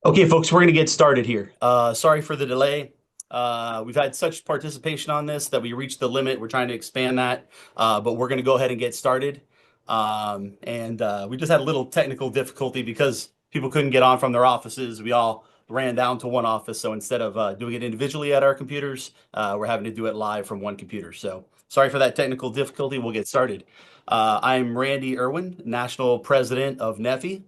Okay, folks, we're going to get started here. Sorry for the delay. We've had such participation on this that we reached the limit. We're trying to expand that, but we're going to go ahead and get started. We just had a little technical difficulty because people couldn't get on from their offices. We all ran down to one office. So instead of doing it individually at our computers, we're having to do it live from one computer. So sorry for that technical difficulty. We'll get started. I'm Randy Erwin, National President of NFFE.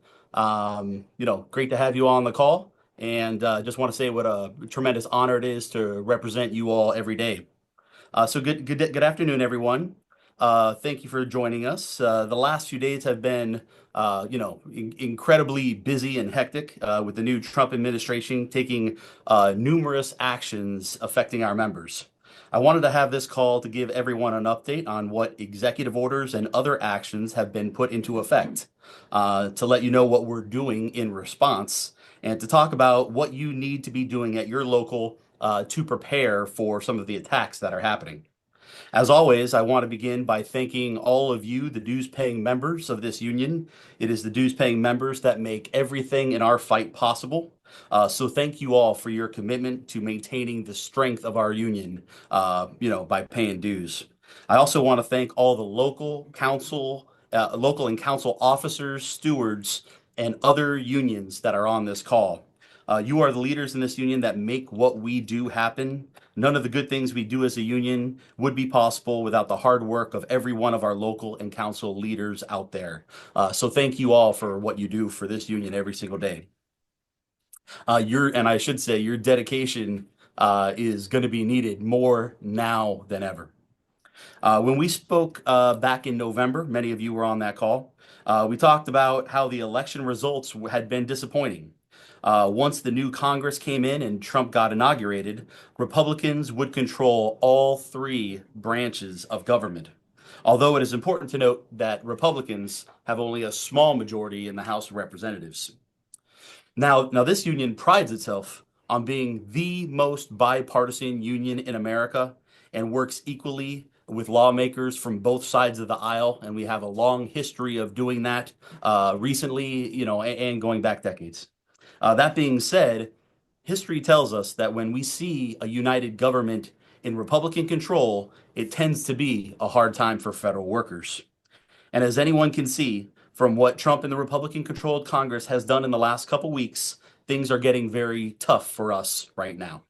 Great to have you all on the call, and just want to say what a tremendous honor it is to represent you all every day. Good afternoon, everyone. Thank you for joining us. The last few days have been, incredibly busy and hectic with the new Trump administration taking numerous actions affecting our members. I wanted to have this call to give everyone an update on what executive orders and other actions have been put into effect, to let you know what we're doing in response, and to talk about what you need to be doing at your local to prepare for some of the attacks that are happening. As always, I want to begin by thanking all of you, the dues-paying members of this union. It is the dues-paying members that make everything in our fight possible. So thank you all for your commitment to maintaining the strength of our union, by paying dues. I also want to thank all the local and council officers, stewards, and other unions that are on this call. You are the leaders in this union that make what we do happen. None of the good things we do as a union would be possible without the hard work of every one of our local and council leaders out there. So thank you all for what you do for this union every single day. And I should say, your dedication is going to be needed more now than ever. When we spoke back in November, many of you were on that call. We talked about how the election results had been disappointing. Once the new Congress came in and Trump got inaugurated, Republicans would control all three branches of government. Although it is important to note that Republicans have only a small majority in the House of Representatives. Now this union prides itself on being the most bipartisan union in America and works equally with lawmakers from both sides of the aisle, and we have a long history of doing that recently, and going back decades. That being said, history tells us that when we see a united government in Republican control, it tends to be a hard time for federal workers. And as anyone can see from what Trump and the Republican controlled Congress has done in the last couple weeks, things are getting very tough for us right now.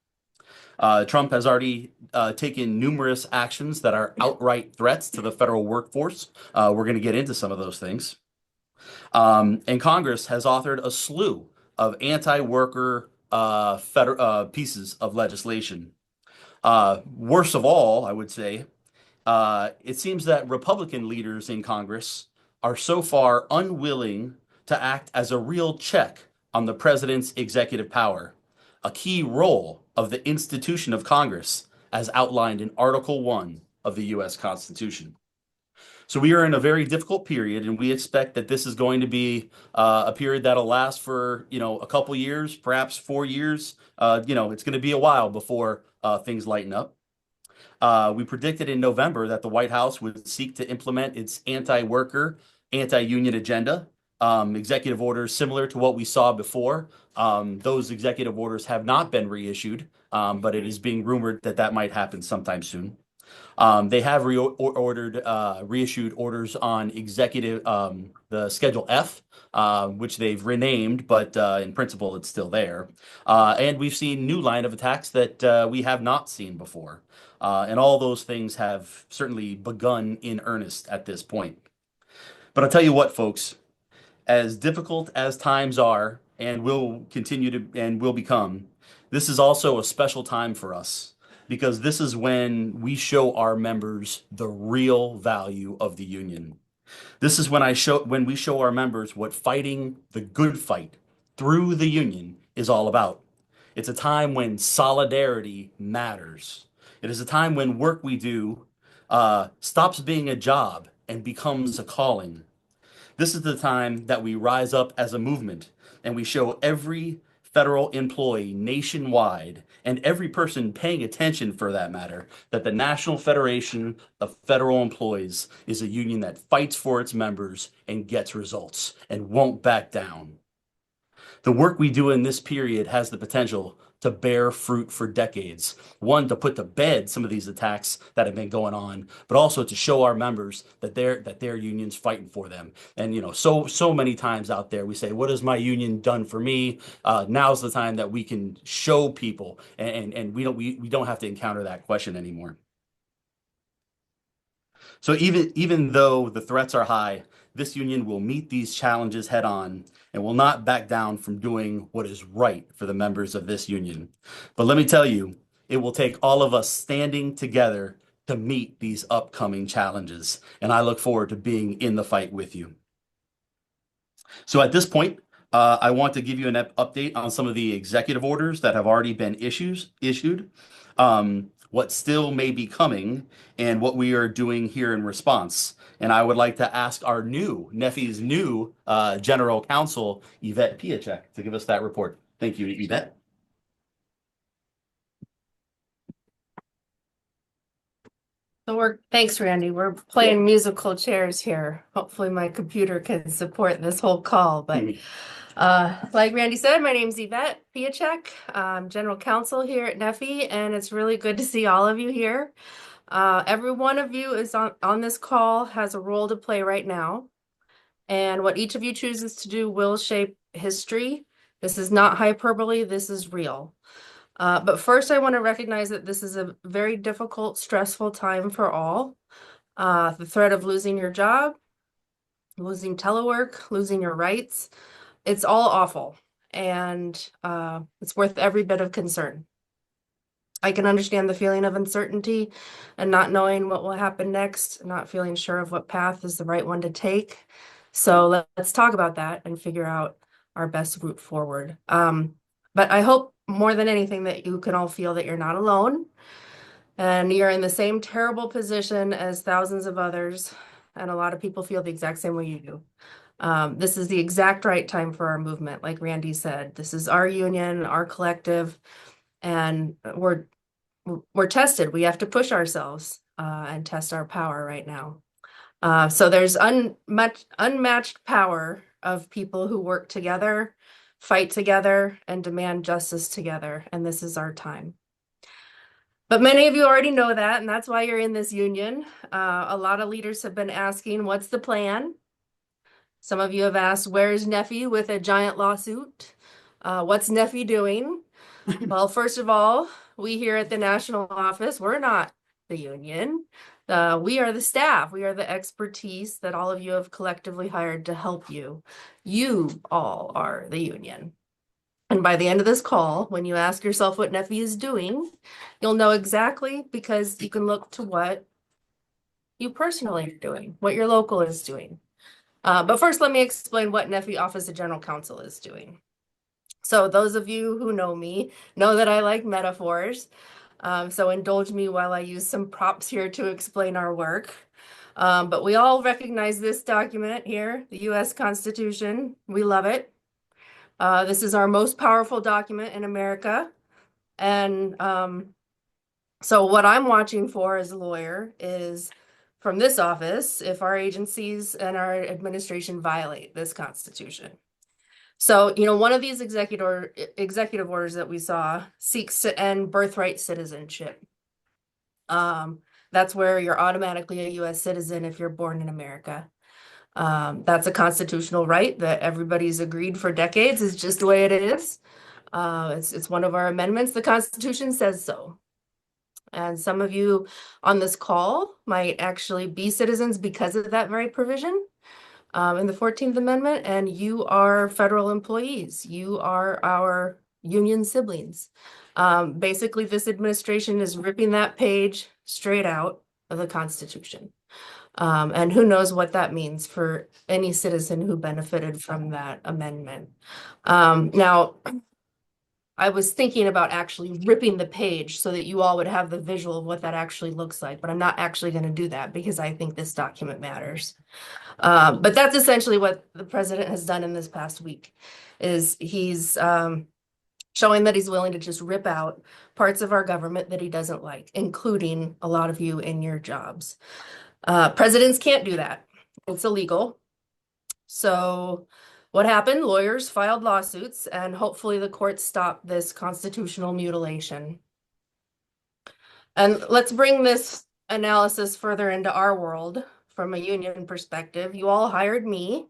Trump has already taken numerous actions that are outright threats to the federal workforce. We're going to get into some of those things. And Congress has authored a slew of anti-worker pieces of legislation. Worst of all, I would say, it seems that Republican leaders in Congress are so far unwilling to act as a real check on the president's executive power, a key role of the institution of Congress as outlined in Article 1 of the U.S. Constitution. So we are in a very difficult period, and we expect that this is going to be a period that'll last for, a couple years, perhaps 4 years. It's going to be a while before things lighten up. We predicted in November that the White House would seek to implement its anti-worker, anti-union agenda, executive orders similar to what we saw before. Those executive orders have not been reissued, but it is being rumored that that might happen sometime soon. They have reissued orders on the Schedule F, which they've renamed, but in principle, it's still there. And we've seen new line of attacks that we have not seen before. And all those things have certainly begun in earnest at this point. But I'll tell you what, folks, as difficult as times are and will continue to and will become, this is also a special time for us because this is when we show our members the real value of the union. This is when we show our members what fighting the good fight through the union is all about. It's a time when solidarity matters. It is a time when work we do stops being a job and becomes a calling. This is the time that we rise up as a movement and we show every federal employee nationwide and every person paying attention for that matter that the National Federation of Federal Employees is a union that fights for its members and gets results and won't back down. The work we do in this period has the potential to bear fruit for decades. One, to put to bed some of these attacks that have been going on, but also to show our members that their union's fighting for them. And so many times out there we say, "What has my union done for me?" Now's the time that we can show people, and we don't have to encounter that question anymore. So even though the threats are high, this union will meet these challenges head on and will not back down from doing what is right for the members of this union. But let me tell you, it will take all of us standing together to meet these upcoming challenges. And I look forward to being in the fight with you. So at this point, I want to give you an update on some of the executive orders that have already been issued, what still may be coming, and what we are doing here in response. And I would like to ask our NFFE's new General Counsel, Yvette Piacsek, to give us that report. Thank you, Yvette. Thanks, Randy. We're playing musical chairs here. Hopefully my computer can support this whole call. But like Randy said, my name's Yvette Piacsek. I'm General Counsel here at NFFE, and it's really good to see all of you here. Every one of you is on this call has a role to play right now. And what each of you chooses to do will shape history. This is not hyperbole, this is real. But first, I want to recognize that this is a very difficult, stressful time for all. The threat of losing your job, losing telework, losing your rights, it's all awful. And it's worth every bit of concern. I can understand the feeling of uncertainty and not knowing what will happen next, not feeling sure of what path is the right one to take. So let's talk about that and figure out our best route forward. But I hope more than anything that you can all feel that you're not alone and you're in the same terrible position as thousands of others. And a lot of people feel the exact same way you do. This is the exact right time for our movement. Like Randy said, this is our union, our collective, and we're tested. We have to push ourselves and test our power right now. So there's unmatched power of people who work together, fight together, and demand justice together. And this is our time. But many of you already know that, and that's why you're in this union. A lot of leaders have been asking, what's the plan? Some of you have asked, where's NFFE with a giant lawsuit? What's NFFE doing? Well, first of all, we here at the national office, we're not the union. We are the staff. We are the expertise that all of you have collectively hired to help you. You all are the union. And by the end of this call, when you ask yourself what NFFE is doing, you'll know exactly, because you can look to what you personally are doing, what your local is doing. But first, let me explain what NFFE Office of General Counsel is doing. So those of you who know me know that I like metaphors. So indulge me while I use some props here to explain our work. But we all recognize this document here, the U.S. Constitution. We love it. This is our most powerful document in America. And so what I'm watching for as a lawyer is, from this office, if our agencies and our administration violate this Constitution. So, one of these executive orders that we saw seeks to end birthright citizenship. That's where you're automatically a U.S. citizen if you're born in America. That's a constitutional right that everybody's agreed for decades is just the way it is. It's one of our amendments. The Constitution says so. And some of you on this call might actually be citizens because of that very provision in the 14th Amendment, and you are federal employees. You are our union siblings. Basically, this administration is ripping that page straight out of the Constitution. And who knows what that means for any citizen who benefited from that amendment. Now, I was thinking about actually ripping the page so that you all would have the visual of what that actually looks like, but I'm not actually going to do that because I think this document matters. But that's essentially what the president has done in this past week, is he's showing that he's willing to just rip out parts of our government that he doesn't like, including a lot of you in your jobs. Presidents can't do that. It's illegal. So What happened? Lawyers filed lawsuits, and hopefully the courts stopped this constitutional mutilation. And let's bring this analysis further into our world from a union perspective. You all hired me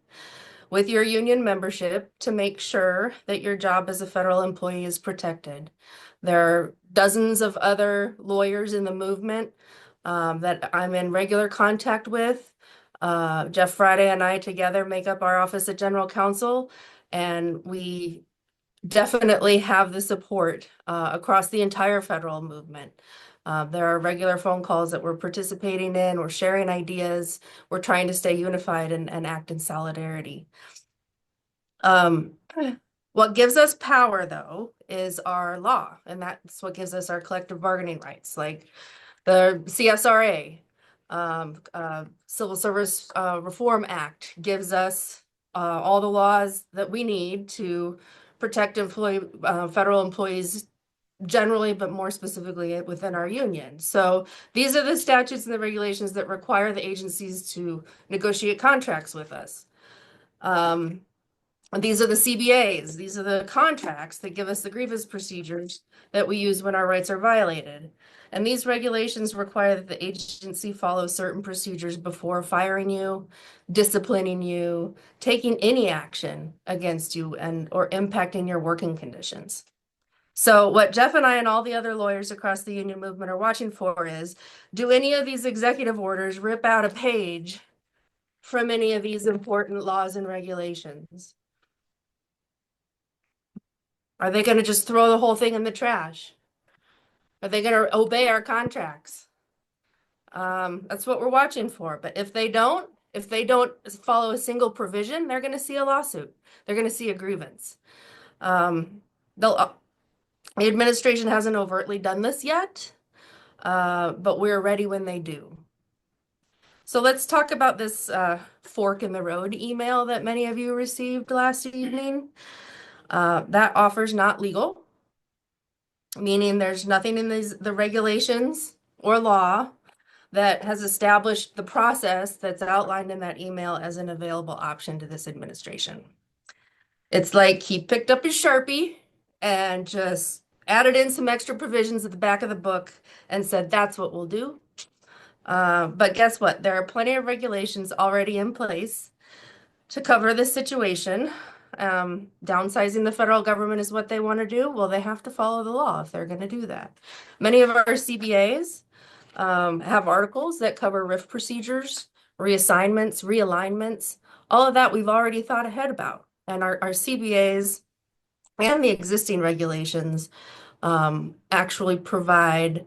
with your union membership to make sure that your job as a federal employee is protected. There are dozens of other lawyers in the movement that I'm in regular contact with. Jeff Friday and I together make up our office at General Counsel, and we definitely have the support across the entire federal movement. There are regular phone calls that we're participating in, we're sharing ideas, we're trying to stay unified and act in solidarity. What gives us power, though, is our law, and that's what gives us our collective bargaining rights, like the CSRA, Civil Service Reform Act gives us all the laws that we need to protect federal employees generally, but more specifically within our union. So these are the statutes and the regulations that require the agencies to negotiate contracts with us. These are the CBAs. These are the contracts that give us the grievance procedures that we use when our rights are violated. And these regulations require that the agency follow certain procedures before firing you, disciplining you, taking any action against you, or impacting your working conditions. So what Jeff and I and all the other lawyers across the union movement are watching for is, do any of these executive orders rip out a page from any of these important laws and regulations? Are they going to just throw the whole thing in the trash? Are they going to obey our contracts? That's what we're watching for. But if they don't follow a single provision, they're going to see a lawsuit. They're going to see a grievance. The administration hasn't overtly done this yet, but we're ready when they do. So let's talk about this fork in the road email that many of you received last evening. That offer's not legal, meaning there's nothing in the regulations or law that has established the process that's outlined in that email as an available option to this administration. It's like he picked up his Sharpie and just added in some extra provisions at the back of the book and said, that's what we'll do. But guess what? There are plenty of regulations already in place to cover this situation. Downsizing the federal government is what they want to do. Well, they have to follow the law if they're going to do that. Many of our CBAs have articles that cover RIF procedures, reassignments, realignments, all of that we've already thought ahead about. And our CBAs and the existing regulations actually provide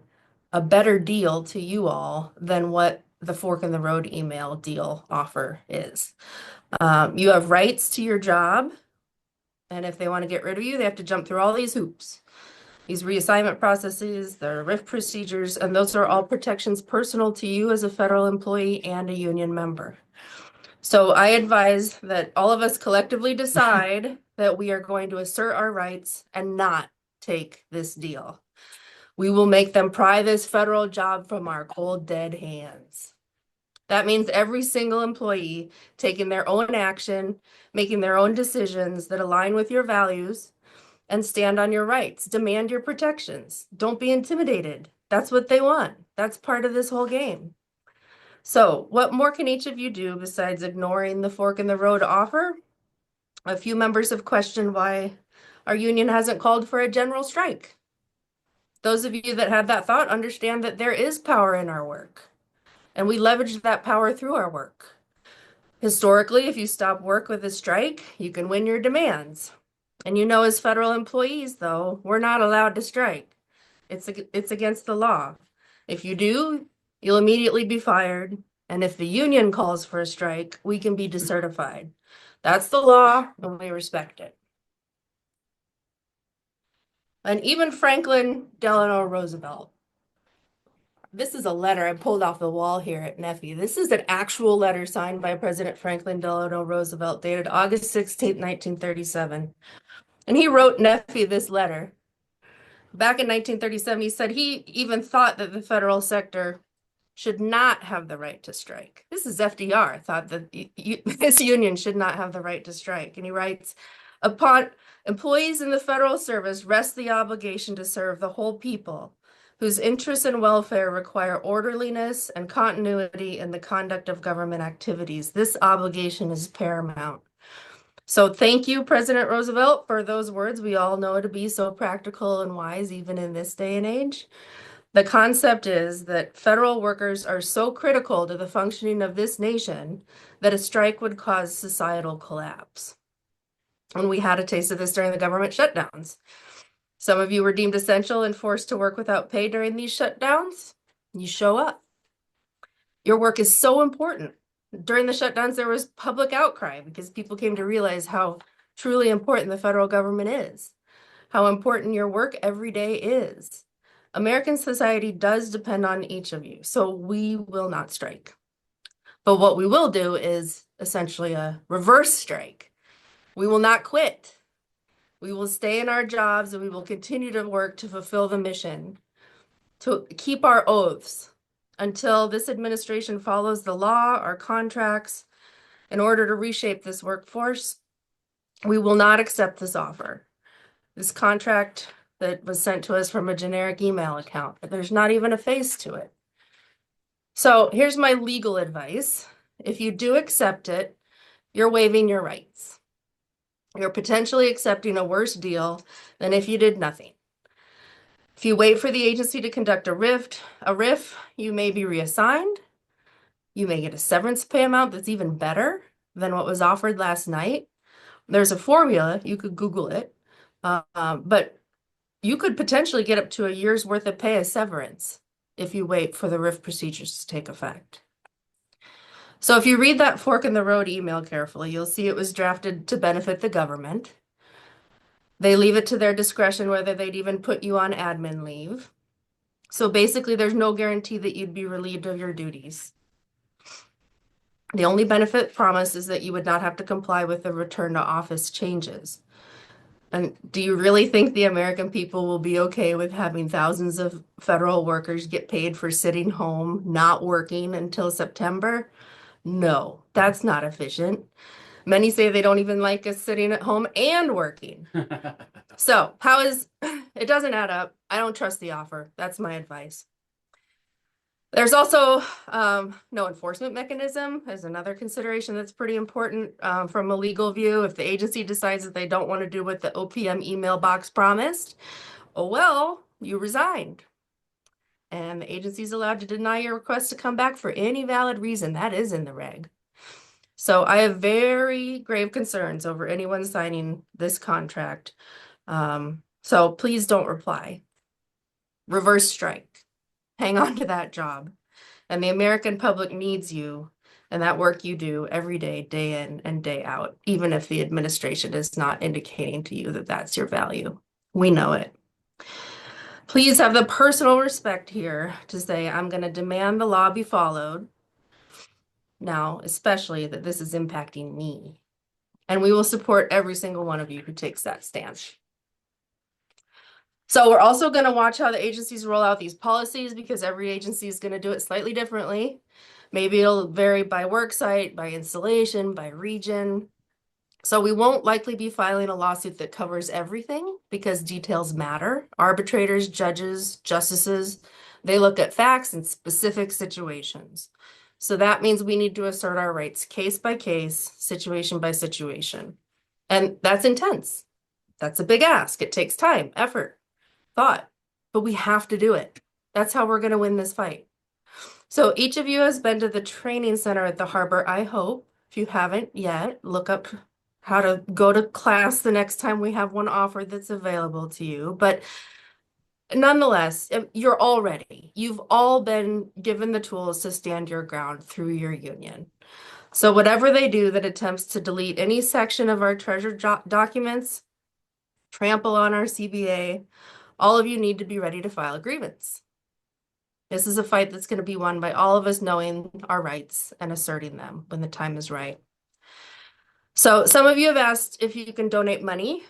a better deal to you all than what the fork in the road email deal offer is. You have rights to your job, and if they want to get rid of you, they have to jump through all these hoops. These reassignment processes, the RIF procedures, and those are all protections personal to you as a federal employee and a union member. So I advise that all of us collectively decide that we are going to assert our rights and not take this deal. We will make them pry this federal job from our cold, dead hands. That means every single employee taking their own action, making their own decisions that align with your values, and stand on your rights. Demand your protections. Don't be intimidated. That's what they want. That's part of this whole game. So what more can each of you do besides ignoring the fork in the road offer? A few members have questioned why our union hasn't called for a general strike. Those of you that had that thought understand that there is power in our work, and we leverage that power through our work. Historically, if you stop work with a strike, you can win your demands. And as federal employees, though, we're not allowed to strike. It's against the law. If you do, you'll immediately be fired. And if the union calls for a strike, we can be decertified. That's the law, and we respect it. And even Franklin Delano Roosevelt. This is a letter I pulled off the wall here at NFFE. This is an actual letter signed by President Franklin Delano Roosevelt dated August 16, 1937. And he wrote NFFE this letter. Back in 1937, he said he even thought that the federal sector should not have the right to strike. This is FDR thought that this union should not have the right to strike. And he writes, upon employees in the federal service rest the obligation to serve the whole people, whose interests and welfare require orderliness and continuity in the conduct of government activities. This obligation is paramount. So thank you, President Roosevelt, for those words we all know to be so practical and wise, even in this day and age. The concept is that federal workers are so critical to the functioning of this nation that a strike would cause societal collapse. And we had a taste of this during the government shutdowns. Some of you were deemed essential and forced to work without pay during these shutdowns. You show up. Your work is so important. During the shutdowns, there was public outcry because people came to realize how truly important the federal government is, how important your work every day is. American society does depend on each of you, so we will not strike. But what we will do is essentially a reverse strike. We will not quit. We will stay in our jobs and we will continue to work to fulfill the mission, to keep our oaths until this administration follows the law, our contracts, in order to reshape this workforce. We will not accept this offer. This contract that was sent to us from a generic email account, but there's not even a face to it. So here's my legal advice. If you do accept it, you're waiving your rights. You're potentially accepting a worse deal than if you did nothing. If you wait for the agency to conduct a RIF, you may be reassigned. You may get a severance pay amount that's even better than what was offered last night. There's a formula, you could Google it, but you could potentially get up to a year's worth of pay as severance if you wait for the RIF procedures to take effect. So if you read that fork in the road email carefully, you'll see it was drafted to benefit the government. They leave it to their discretion whether they'd even put you on admin leave. So basically, there's no guarantee that you'd be relieved of your duties. The only benefit promised is that you would not have to comply with the return to office changes. And do you really think the American people will be okay with having thousands of federal workers get paid for sitting home, not working until September? No, that's not efficient. Many say they don't even like us sitting at home and working. So it doesn't add up. I don't trust the offer. That's my advice. There's also no enforcement mechanism as another consideration that's pretty important from a legal view. If the agency decides that they don't want to do what the OPM email box promised, oh well, you resigned. And the agency is allowed to deny your request to come back for any valid reason. That is in the reg. So I have very grave concerns over anyone signing this contract. So please don't reply. Reverse strike. Hang on to that job. And the American public needs you and that work you do every day, day in and day out, even if the administration is not indicating to you that that's your value. We know it. Please have the personal respect here to say, I'm going to demand the law be followed. Now, especially that this is impacting me. And we will support every single one of you who takes that stance. So we're also going to watch how the agencies roll out these policies because every agency is going to do it slightly differently. Maybe it'll vary by work site, by installation, by region. So we won't likely be filing a lawsuit that covers everything because details matter. Arbitrators, judges, justices, they look at facts and specific situations. So that means we need to assert our rights case by case, situation by situation. And that's intense. That's a big ask. It takes time, effort, thought, but we have to do it. That's how we're going to win this fight. So each of you has been to the training center at the harbor, I hope. If you haven't yet, look up how to go to class the next time we have one offered that's available to you. But nonetheless, you're all ready. You've all been given the tools to stand your ground through your union. So whatever they do that attempts to delete any section of our treasured documents, trample on our CBA, all of you need to be ready to file a grievance. This is a fight that's going to be won by all of us knowing our rights and asserting them when the time is right. So some of you have asked if you can donate money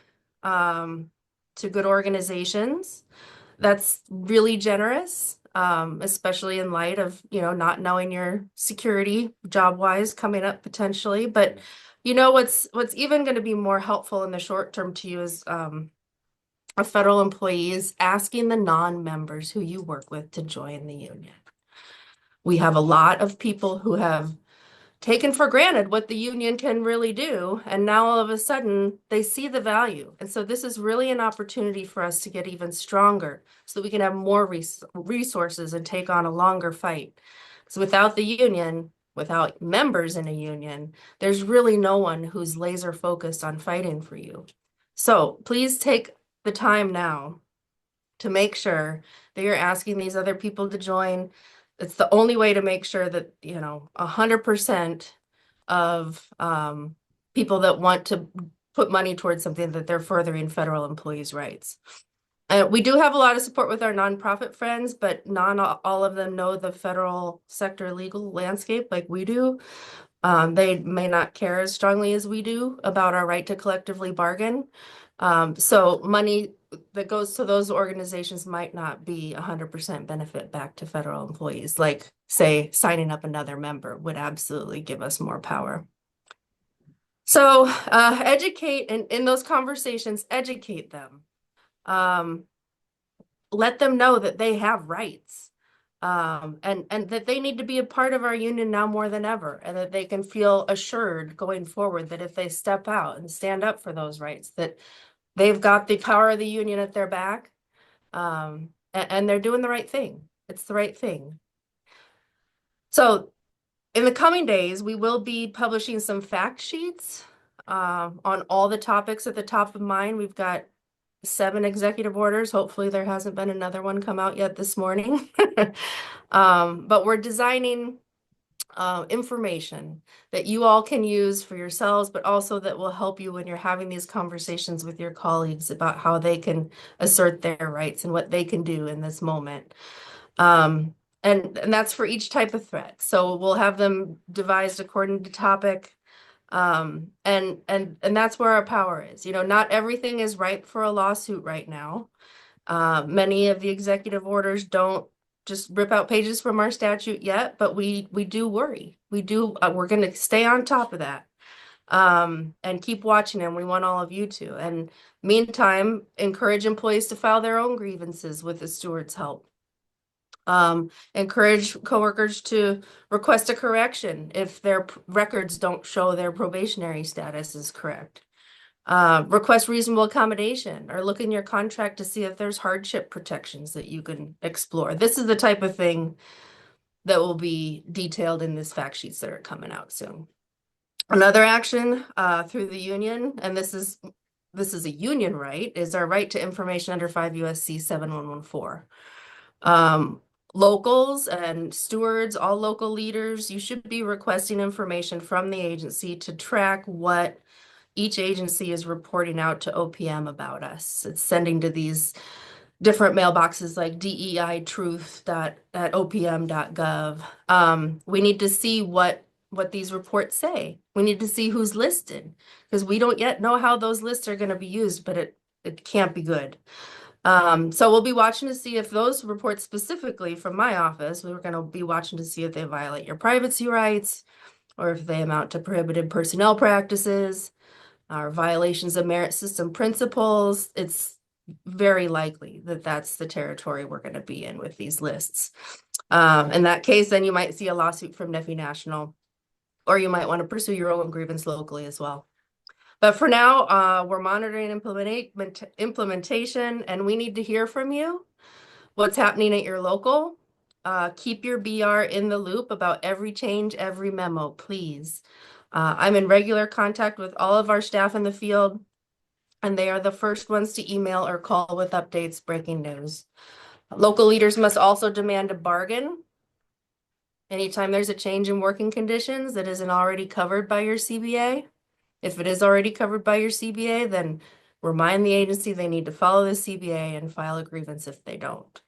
to good organizations. That's really generous. especially in light of, not knowing your security job-wise coming up potentially. But what's even going to be more helpful in the short term to you is a federal employee is asking the non-members who you work with to join the union. We have a lot of people who have taken for granted what the union can really do, and now all of a sudden they see the value. And so this is really an opportunity for us to get even stronger so that we can have more resources and take on a longer fight. So without the union, without members in a union, there's really no one who's laser focused on fighting for you. So please take the time now to make sure that you're asking these other people to join. It's the only way to make sure that, 100% of people that want to put money towards something, that they're furthering federal employees' rights. We do have a lot of support with our nonprofit friends, but not all of them know the federal sector legal landscape like we do. They may not care as strongly as we do about our right to collectively bargain. So money that goes to those organizations might not be 100% benefit back to federal employees. Like, say, signing up another member would absolutely give us more power. So educate, and in those conversations, educate them. Let them know that they have rights. And that they need to be a part of our union now more than ever, and that they can feel assured going forward that if they step out and stand up for those rights, that they've got the power of the union at their back, and they're doing the right thing. It's the right thing. So in the coming days, we will be publishing some fact sheets on all the topics at the top of mind. We've got 7 executive orders. Hopefully there hasn't been another one come out yet this morning. But we're designing information that you all can use for yourselves, but also that will help you when you're having these conversations with your colleagues about how they can assert their rights and what they can do in this moment. And that's for each type of threat. So we'll have them devised according to topic. And that's where our power is. Not everything is ripe for a lawsuit right now. Many of the executive orders don't just rip out pages from our statute yet, but we do worry. We're going to stay on top of that, and keep watching them. We want all of you to. And meantime, encourage employees to file their own grievances with the steward's help. Encourage coworkers to request a correction if their records don't show their probationary status is correct. Request reasonable accommodation, or look in your contract to see if there's hardship protections that you can explore. This is the type of thing that will be detailed in these fact sheets that are coming out soon. Another action through the union, and this is a union right, is our right to information under 5 USC 7114. Locals and stewards, all local leaders, you should be requesting information from the agency to track what each agency is reporting out to OPM about us. It's sending to these different mailboxes like deitruth@opm.gov. We need to see what these reports say. We need to see who's listed, because we don't yet know how those lists are going to be used, but it can't be good. So we'll be watching to see if those reports, specifically from my office, we're going to be watching to see if they violate your privacy rights, or if they amount to prohibited personnel practices, or violations of merit system principles. It's very likely that that's the territory we're going to be in with these lists. In that case, then you might see a lawsuit from NFFE National, or you might want to pursue your own grievance locally as well. But for now, we're monitoring implementation, and we need to hear from you what's happening at your local. Keep your BR in the loop about every change, every memo, please. I'm in regular contact with all of our staff in the field, and they are the first ones to email or call with updates, breaking news. Local leaders must also demand a bargain anytime there's a change in working conditions that isn't already covered by your CBA. If it is already covered by your CBA, then remind the agency they need to follow the CBA and file a grievance if they don't.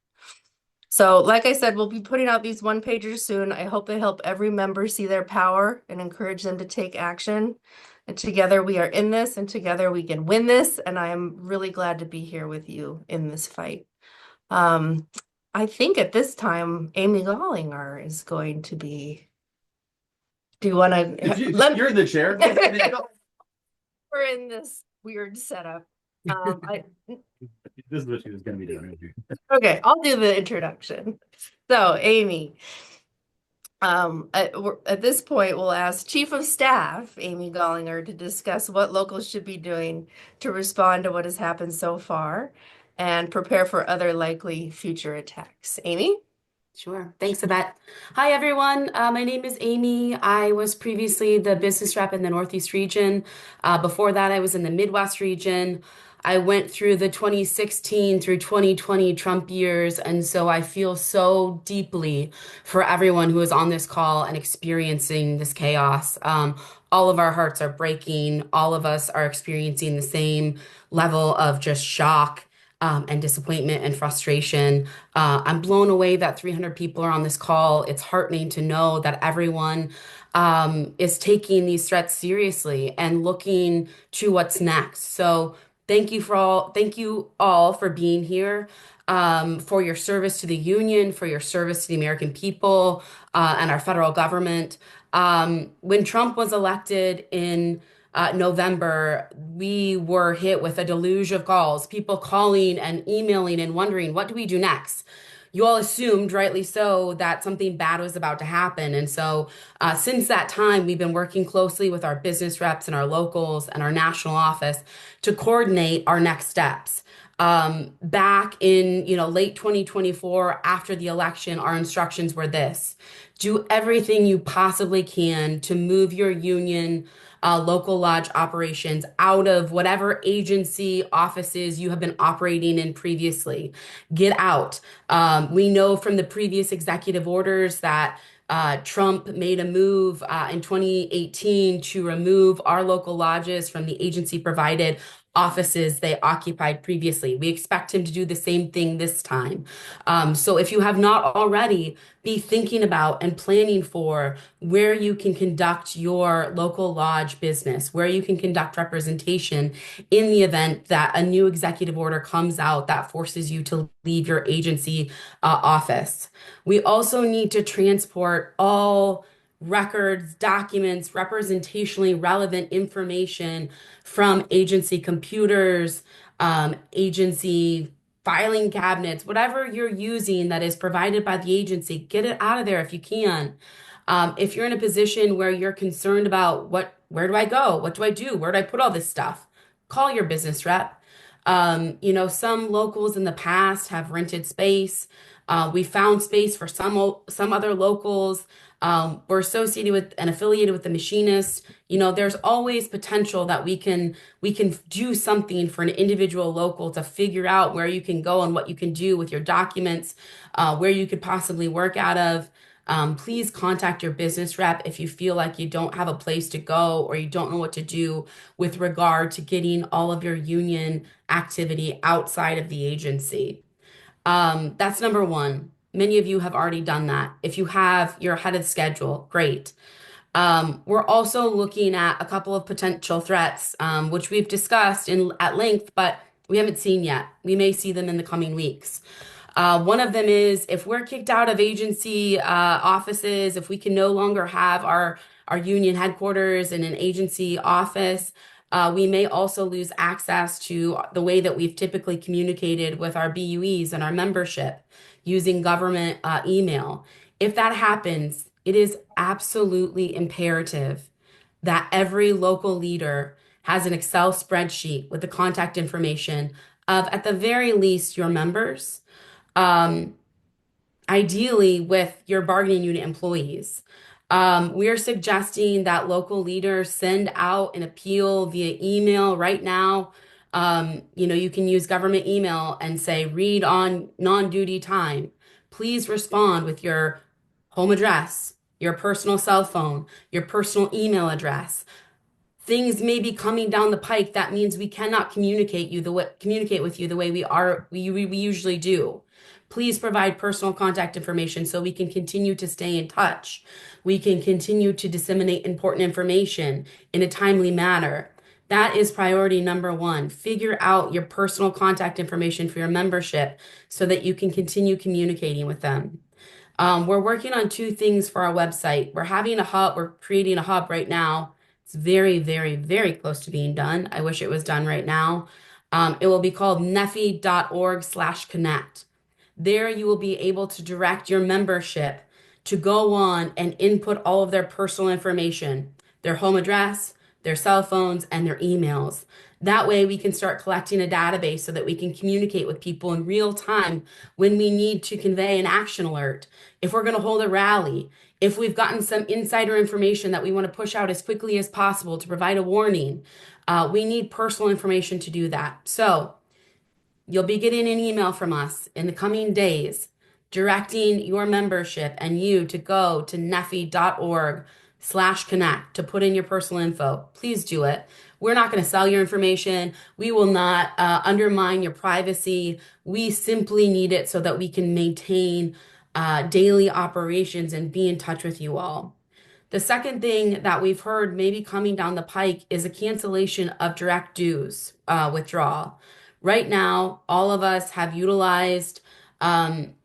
So like I said, we'll be putting out these one-pagers soon. I hope they help every member see their power and encourage them to take action. And together we are in this, and together we can win this. And I am really glad to be here with you in this fight. I I think at this time, Amy Gollinger is going to be. Do you want to? You're in the chair. We're in this weird setup. This is what she was going to be doing. Okay, I'll do the introduction. So, Amy, at this point, we'll ask Chief of Staff Amy Gollinger to discuss what locals should be doing to respond to what has happened so far and prepare for other likely future attacks. Amy? Sure. Thanks, Yvette. Hi, everyone. My name is Amy. I was previously the business rep in the Northeast region. Before that, I was in the Midwest region. I went through the 2016 through 2020 Trump years, and so I feel so deeply for everyone who is on this call and experiencing this chaos. All of our hearts are breaking. All of us are experiencing the same level of just shock and disappointment and frustration. I'm blown away that 300 people are on this call. It's heartening to know that everyone is taking these threats seriously and looking to what's next. So thank you all for being here, for your service to the union, for your service to the American people and our federal government. When Trump was elected in November, we were hit with a deluge of calls, people calling and emailing and wondering, what do we do next? You all assumed, rightly so, that something bad was about to happen. And so since that time, we've been working closely with our business reps and our locals and our national office to coordinate our next steps. Back in late 2024, after the election, our instructions were this: do everything you possibly can to move your union local lodge operations out of whatever agency offices you have been operating in previously. Get out. We know from the previous executive orders that Trump made a move in 2018 to remove our local lodges from the agency provided offices they occupied previously. We expect him to do the same thing this time. So if you have not already, be thinking about and planning for where you can conduct your local lodge business, where you can conduct representation in the event that a new executive order comes out that forces you to leave your agency office. We also need to transport all records, documents, representationally relevant information from agency computers, agency filing cabinets, whatever you're using that is provided by the agency, get it out of there if you can. If you're in a position where you're concerned about where do I go? What do I do? Where do I put all this stuff? Call your business rep. Some locals in the past have rented space. We found space for some other locals. We're associated with and affiliated with the machinists. There's always potential that we can do something for an individual local to figure out where you can go and what you can do with your documents, where you could possibly work out of. Please contact your business rep if you feel like you don't have a place to go or you don't know what to do with regard to getting all of your union activity outside of the agency. That's number one. Many of you have already done that. If you have, you're ahead of schedule. Great. We're also looking at a couple of potential threats, which we've discussed at length, but we haven't seen yet. We may see them in the coming weeks. One of them is if we're kicked out of agency offices, if we can no longer have our union headquarters in an agency office, we may also lose access to the way that we've typically communicated with our BUEs and our membership using government email. If that happens, it is absolutely imperative that every local leader has an Excel spreadsheet with the contact information of, at the very least, your members, ideally with your bargaining unit employees. We are suggesting that local leaders send out an appeal via email right now. You can use government email and say, read on non-duty time. Please respond with your home address, your personal cell phone, your personal email address. Things may be coming down the pike. That means we cannot communicate with you the way we usually do. Please provide personal contact information so we can continue to stay in touch. We can continue to disseminate important information in a timely manner. That is priority number one. Figure out your personal contact information for your membership so that you can continue communicating with them. We're working on two things for our website. We're having a hub, we're creating a hub right now. It's very, very, very close to being done. I wish it was done right now. It will be called neffe.org/connect. There you will be able to direct your membership to go on and input all of their personal information, their home address, their cell phones, and their emails. That way we can start collecting a database so that we can communicate with people in real time when we need to convey an action alert, if we're going to hold a rally, if we've gotten some insider information that we want to push out as quickly as possible to provide a warning. We need personal information to do that. So you'll be getting an email from us in the coming days directing your membership and you to go to neffe.org/connect to put in your personal info. Please do it. We're not going to sell your information. We will not undermine your privacy. We simply need it so that we can maintain daily operations and be in touch with you all. The second thing that we've heard maybe coming down the pike is a cancellation of direct dues withdrawal. Right now, all of us have utilized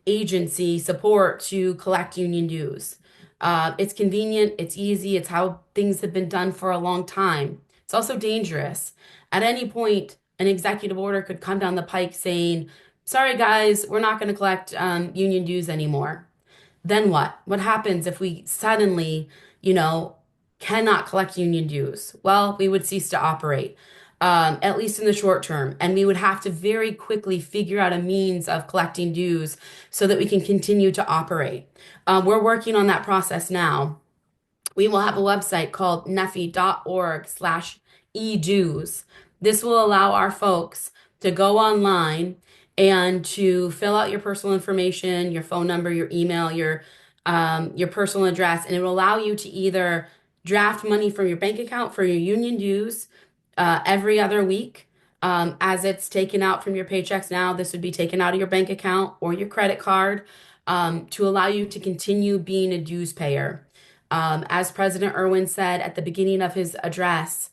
agency support to collect union dues. It's convenient, it's easy, it's how things have been done for a long time. It's also dangerous. At any point, an executive order could come down the pike saying, sorry guys, we're not going to collect union dues anymore. Then what? What happens if we suddenly, cannot collect union dues? Well, we would cease to operate, at least in the short term, and we would have to very quickly figure out a means of collecting dues so that we can continue to operate. We're working on that process now. We will have a website called neffe.org/edues. This will allow our folks to go online and to fill out your personal information, your phone number, your email, your personal address, and it will allow you to either draft money from your bank account for your union dues every other week. As it's taken out from your paychecks now, this would be taken out of your bank account or your credit card to allow you to continue being a dues payer. As President Erwin said at the beginning of his address,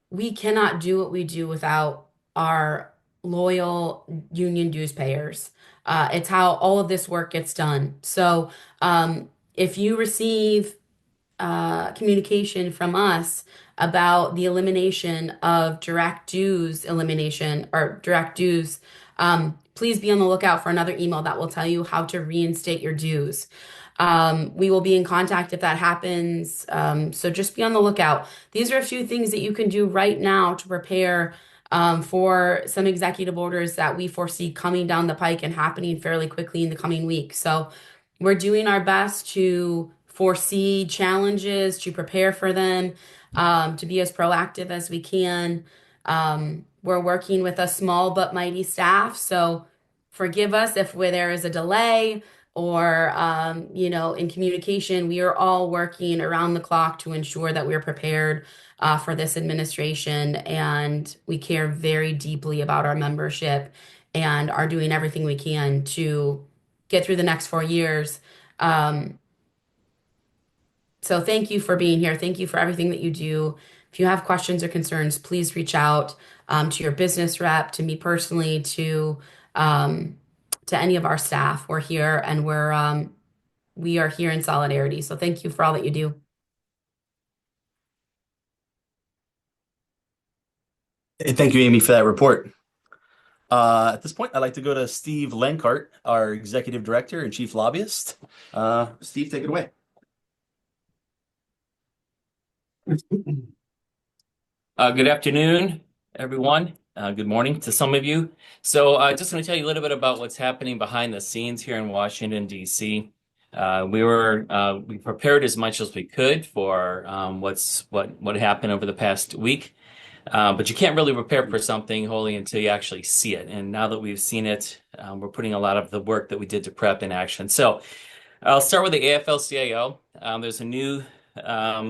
we cannot do what we do without our loyal union dues payers. It's how all of this work gets done. So if you receive communication from us about the elimination of direct dues elimination or direct dues, please be on the lookout for another email that will tell you how to reinstate your dues. We will be in contact if that happens. So just be on the lookout. These are a few things that you can do right now to prepare for some executive orders that we foresee coming down the pike and happening fairly quickly in the coming weeks. So we're doing our best to foresee challenges, to prepare for them, to be as proactive as we can. We're working with a small but mighty staff, so forgive us if there is a delay or in communication. We are all working around the clock to ensure that we're prepared for this administration, and we care very deeply about our membership and are doing everything we can to get through the next 4 years. So thank you for being here. Thank you for everything that you do. If you have questions or concerns, please reach out to your business rep, to me personally, to any of our staff. We're here and we are here in solidarity. So thank you for all that you do. Thank you, Amy, for that report. At this point, I'd like to go to Steve Lenkart, our Executive Director and Chief Lobbyist. Steve, take it away. Good afternoon, everyone. Good morning to some of you. So just going to tell you a little bit about what's happening behind the scenes here in Washington, D.C. We prepared as much as we could for what happened over the past week. But you can't really prepare for something wholly until you actually see it. And now that we've seen it, we're putting a lot of the work that we did to prep in action. So I'll start with the AFL-CIO. There's a new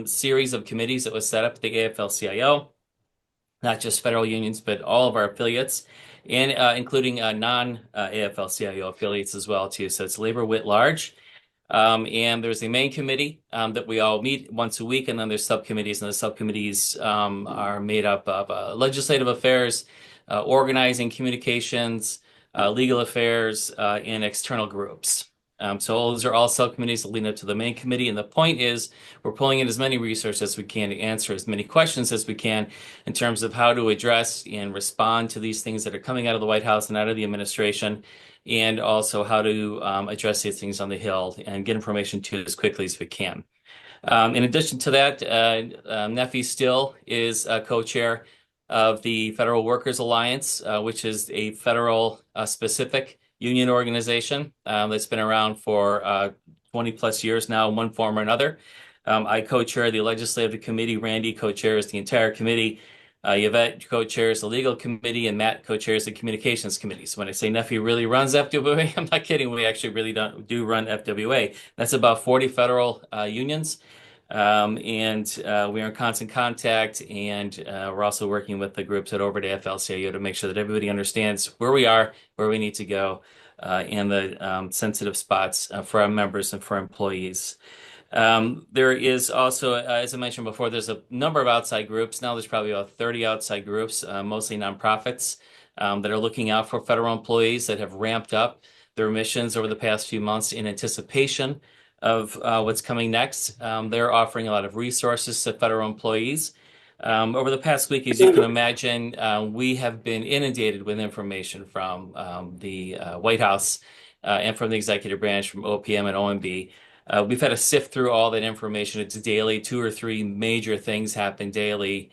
series of committees that was set up at the AFL-CIO, not just federal unions, but all of our affiliates, and including non-AFL-CIO affiliates as well, too. So it's labor writ large. And there's a main committee that we all meet once a week, and then there's subcommittees, and the subcommittees are made up of legislative affairs, organizing, communications, legal affairs, and external groups. So those are all subcommittees that lead up to the main committee. And the point is we're pulling in as many resources as we can to answer as many questions as we can in terms of how to address and respond to these things that are coming out of the White House and out of the administration, and also how to address these things on the Hill and get information to it as quickly as we can. In addition to that, NFFE still is co-chair of the Federal Workers Alliance, which is a federal specific union organization that's been around for 20 plus years now in one form or another. I co-chair the legislative committee. Randy co-chairs the entire committee. Yvette co-chairs the legal committee, and Matt co-chairs the communications committee. So when I say NFFE really runs FWA, I'm not kidding. We actually really do run FWA. That's about 40 federal unions. And we are in constant contact, and we're also working with the groups at over to FLCIO to make sure that everybody understands where we are, where we need to go, and the sensitive spots for our members and for our employees. There is also, as I mentioned before, there's a number of outside groups. Now there's probably about 30 outside groups, mostly nonprofits, that are looking out for federal employees that have ramped up their missions over the past few months in anticipation of what's coming next. They're offering a lot of resources to federal employees. Over the past week, as you can imagine, we have been inundated with information from the White House and from the executive branch, from OPM and OMB. We've had to sift through all that information. It's daily, 2 or 3 major things happen daily.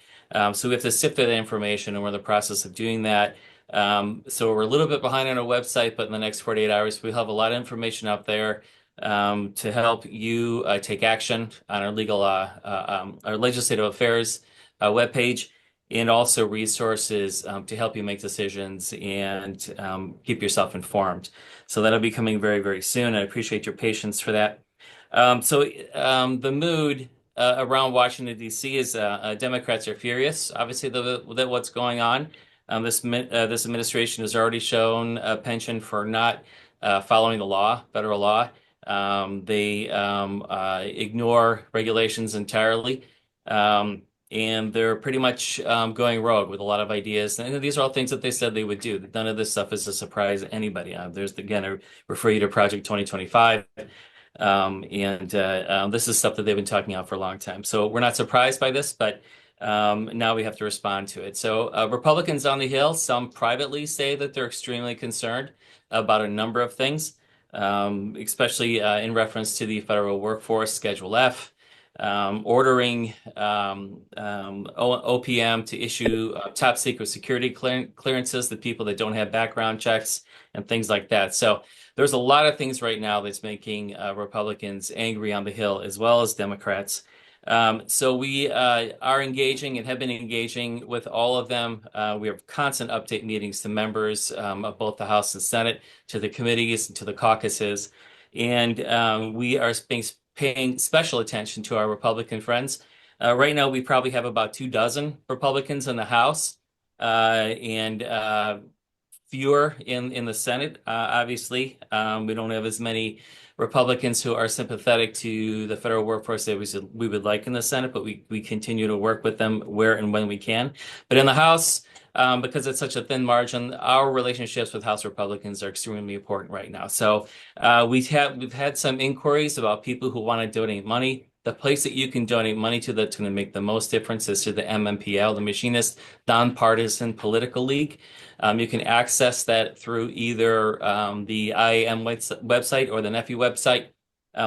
So we have to sift through that information, and we're in the process of doing that. So we're a little bit behind on our website, but in the next 48 hours, we'll have a lot of information out there to help you take action on our legal, our legislative affairs webpage, and also resources to help you make decisions and keep yourself informed. So that'll be coming very, very soon. I appreciate your patience for that. The mood around Washington, D.C. is Democrats are furious, obviously, that what's going on. This administration has already shown a penchant for not following the law, federal law. They ignore regulations entirely. And they're pretty much going rogue with a lot of ideas. And these are all things that they said they would do. None of this stuff is a surprise to anybody. Again, I refer you to Project 2025. This is stuff that they've been talking about for a long time. So we're not surprised by this, but now we have to respond to it. So Republicans on the Hill, some privately say that they're extremely concerned about a number of things, especially in reference to the federal workforce, Schedule F, ordering OPM to issue top secret security clearances to people that don't have background checks and things like that. So there's a lot of things right now that's making Republicans angry on the Hill, as well as Democrats. So we are engaging and have been engaging with all of them. We have constant update meetings to members of both the House and Senate, to the committees and to the caucuses. And we are paying special attention to our Republican friends. Right now, we probably have about 24 Republicans in the House and fewer in the Senate, obviously. We don't have as many Republicans who are sympathetic to the federal workforce that we would like in the Senate, but we continue to work with them where and when we can. But in the House, because it's such a thin margin, our relationships with House Republicans are extremely important right now. So we've had some inquiries about people who want to donate money. The place that you can donate money to that's going to make the most difference is to the MMPL, the Machinist Nonpartisan Political League. You can access that through either the IAM website or the NFFE website.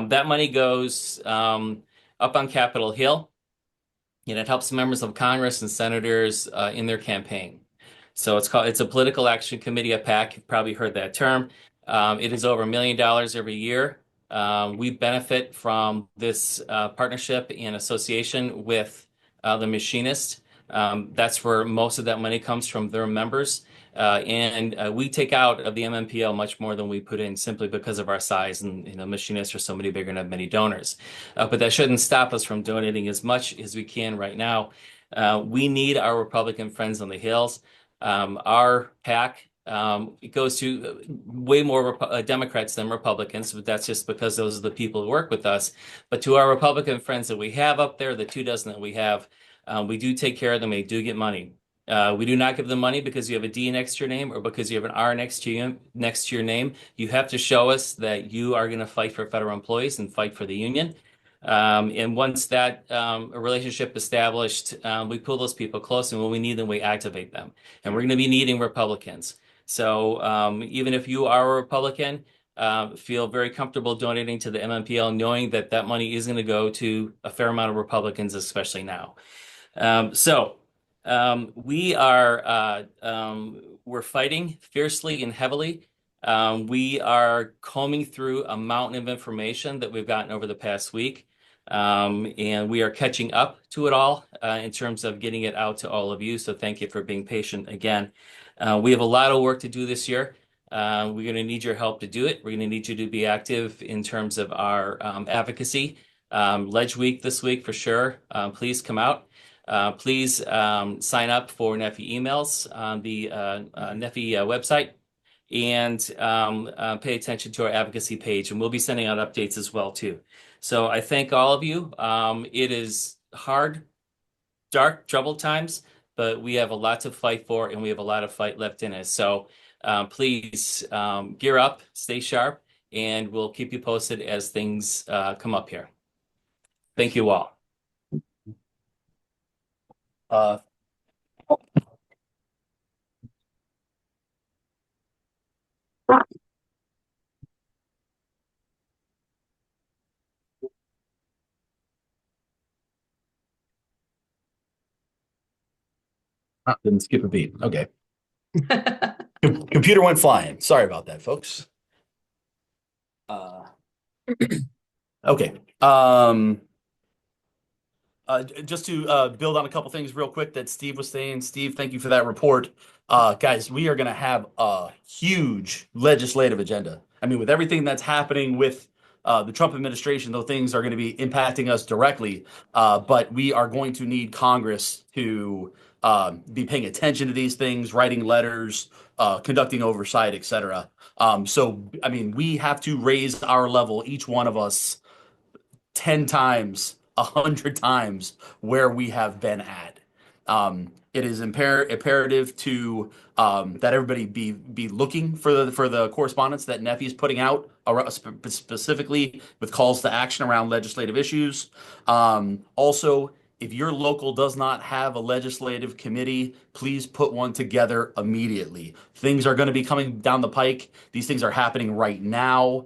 That money goes up on Capitol Hill, and it helps members of Congress and senators in their campaign. So it's a political action committee, a PAC. You've probably heard that term. It is over $1 million every year. We benefit from this partnership and association with the Machinist. That's where most of that money comes from, their members. And we take out of the MMPL much more than we put in, simply because of our size, and Machinists are so many bigger and have many donors. But that shouldn't stop us from donating as much as we can right now. We need our Republican friends on the Hills. Our PAC it goes to way more Democrats than Republicans, but that's just because those are the people who work with us. But to our Republican friends that we have up there, the 2 dozen that we have, we do take care of them. They do get money. We do not give them money because you have a D next to your name or because you have an R next to your name. You have to show us that you are going to fight for federal employees and fight for the union. And once that relationship established, we pull those people close, and when we need them, we activate them. And we're going to be needing Republicans. So even if you are a Republican, feel very comfortable donating to the MMPL, knowing that that money is going to go to a fair amount of Republicans, especially now. We're fighting fiercely and heavily. We are combing through a mountain of information that we've gotten over the past week. And we are catching up to it all in terms of getting it out to all of you. So thank you for being patient again. We have a lot of work to do this year. We're going to need your help to do it. We're going to need you to be active in terms of our advocacy. Ledge Week this week for sure. Please come out. Please sign up for NFFE emails on the NFFE website and pay attention to our advocacy page. And we'll be sending out updates as well too. So I thank all of you. It is hard, dark, troubled times, but we have a lot to fight for, and we have a lot of fight left in us. So please gear up, stay sharp, and we'll keep you posted as things come up here. Thank you all. Didn't skip a beat. Okay. Computer went flying. Sorry about that, folks. Okay. Just to build on a couple things real quick that Steve was saying. Steve, thank you for that report. Guys, we are going to have a huge legislative agenda. I mean, with everything that's happening with the Trump administration, though things are going to be impacting us directly, but we are going to need Congress to be paying attention to these things, writing letters, conducting oversight, etc. So, I mean, we have to raise our level, each one of us, 10 times, 100 times where we have been at. It is imperative to that everybody be looking for the correspondence that NFFE is putting out, specifically with calls to action around legislative issues. Also, if your local does not have a legislative committee, please put one together immediately. Things are going to be coming down the pike. These things are happening right now.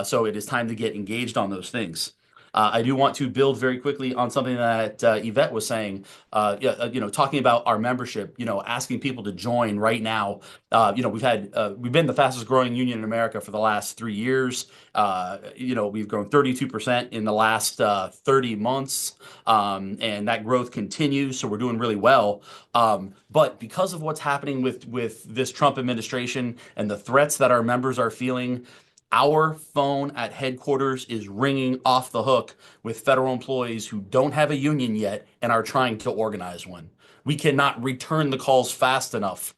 So it is time to get engaged on those things. I do want to build very quickly on something that Yvette was saying, talking about our membership, asking people to join right now. We've been the fastest growing union in America for the last 3 years. We've grown 32% in the last 30 months, and that growth continues. So we're doing really well. But because of what's happening with this Trump administration and the threats that our members are feeling, our phone at headquarters is ringing off the hook with federal employees who don't have a union yet and are trying to organize one. We cannot return the calls fast enough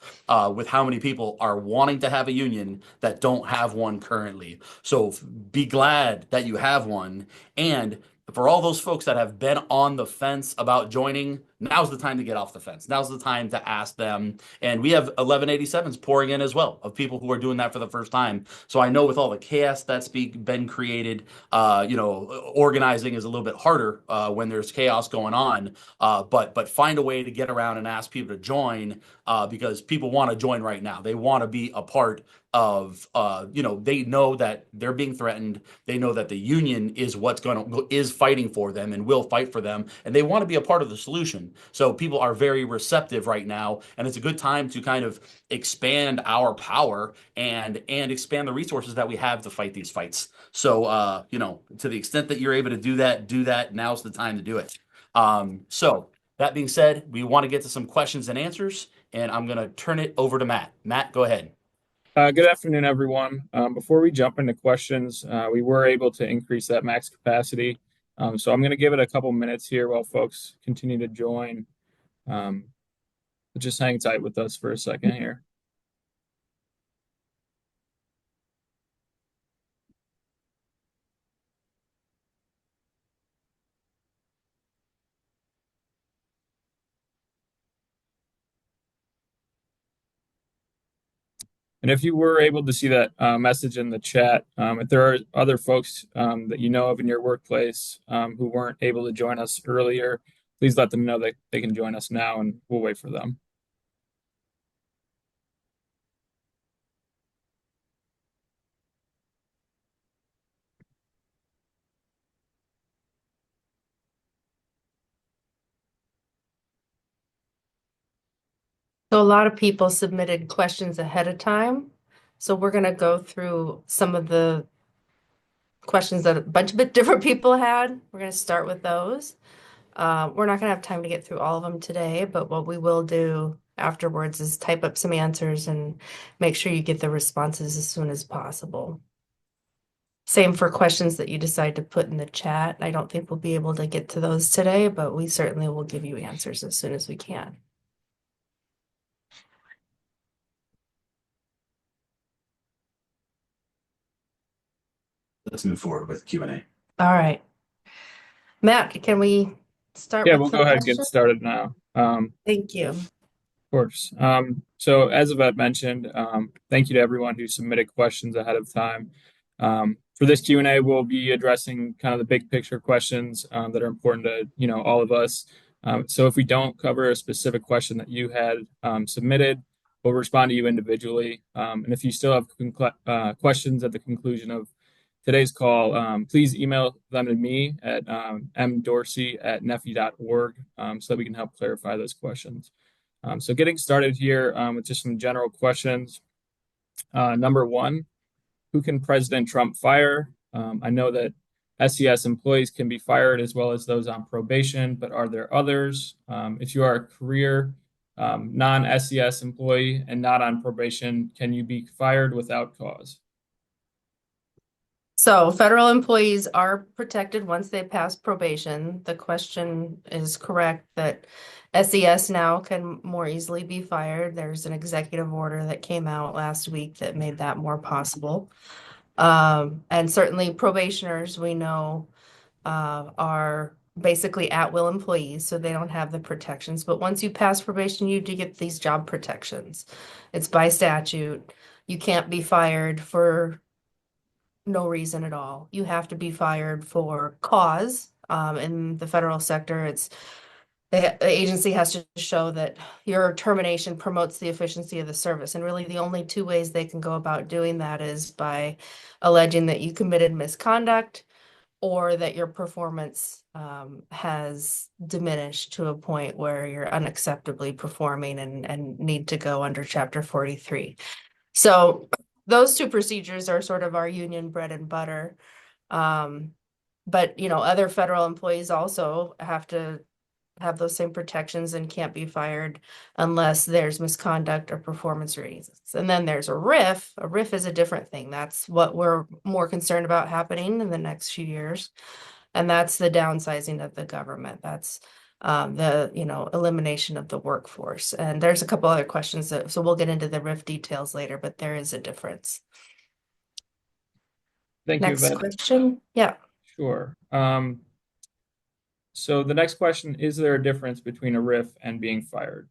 with how many people are wanting to have a union that don't have one currently. So be glad that you have one. And for all those folks that have been on the fence about joining, now's the time to get off the fence. Now's the time to ask them. And we have 1187s pouring in as well of people who are doing that for the first time. So I know with all the chaos that's been created, organizing is a little bit harder when there's chaos going on. But find a way to get around and ask people to join because people want to join right now. They want to be a part of, they know that they're being threatened. They know that the union is is fighting for them and will fight for them. And they want to be a part of the solution. So people are very receptive right now. And it's a good time to kind of expand our power and expand the resources that we have to fight these fights. So, to the extent that you're able to do that. Now's the time to do it. So that being said, we want to get to some questions and answers, and I'm going to turn it over to Matt. Matt, go ahead. Good afternoon, everyone. Before we jump into questions, we were able to increase that max capacity. So I'm going to give it a couple minutes here while folks continue to join. Just hang tight with us for a second here. And if you were able to see that message in the chat, if there are other folks that you know of in your workplace who weren't able to join us earlier, please let them know that they can join us now, and we'll wait for them. So a lot of people submitted questions ahead of time. So we're going to go through some of the questions that a bunch of different people had. We're going to start with those. We're not going to have time to get through all of them today, but what we will do afterwards is type up some answers and make sure you get the responses as soon as possible. Same for questions that you decide to put in the chat. I don't think we'll be able to get to those today, but we certainly will give you answers as soon as we can. Let's move forward with Q&A. All right. Matt, can we start Yeah, with we'll some go ahead and get questions? started now. Thank you. Of course. So as Yvette mentioned, thank you to everyone who submitted questions ahead of time. For this Q&A, we'll be addressing kind of the big picture questions that are important to all of us. So if we don't cover a specific question that you had submitted, we'll respond to you individually. And if you still have questions at the conclusion of today's call, please email them to me at mdorsey@nfe.org so that we can help clarify those questions. So getting started here with just some general questions. Number one, who can President Trump fire? I know that SES employees can be fired as well as those on probation, but are there others? If you are a career non-SES employee and not on probation, can you be fired without cause? So federal employees are protected once they pass probation. The question is correct that SES now can more easily be fired. There's an executive order that came out last week that made that more possible. And certainly probationers, we know, are basically at-will employees, so they don't have the protections. But once you pass probation, you do get these job protections. It's by statute. You can't be fired for no reason at all. You have to be fired for cause. In the federal sector, it's the agency has to show that your termination promotes the efficiency of the service. And really, the only two ways they can go about doing that is by alleging that you committed misconduct or that your performance has diminished to a point where you're unacceptably performing and need to go under Chapter 43. So those two procedures are sort of our union bread and butter. But other federal employees also have to have those same protections and can't be fired unless there's misconduct or performance reasons. And then there's a RIF. A RIF is a different thing. That's what we're more concerned about happening in the next few years. And that's the downsizing of the government. That's the elimination of the workforce. And there's a couple other questions so we'll get into the RIF details later, but there is a difference. Thank you, Next Yvette. question. Yeah. Sure. So the next question, is there a difference between a RIF and being fired?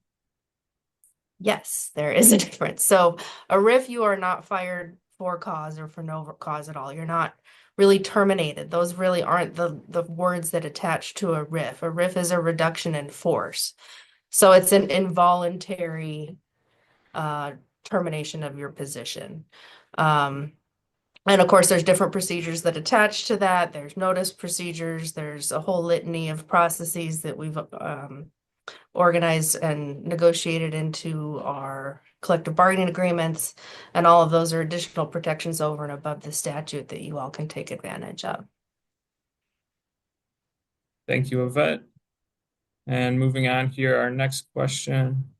Yes, there is a difference. So a RIF, you are not fired for cause or for no cause at all. You're not really terminated. Those really aren't the words that attach to a RIF. A RIF is a reduction in force. So it's an involuntary termination of your position. And of course, there's different procedures that attach to that. There's notice procedures. There's a whole litany of processes that we've organized and negotiated into our collective bargaining agreements. And all of those are additional protections over and above the statute that you all can take advantage of. Thank you, Yvette. And moving on here, our next question.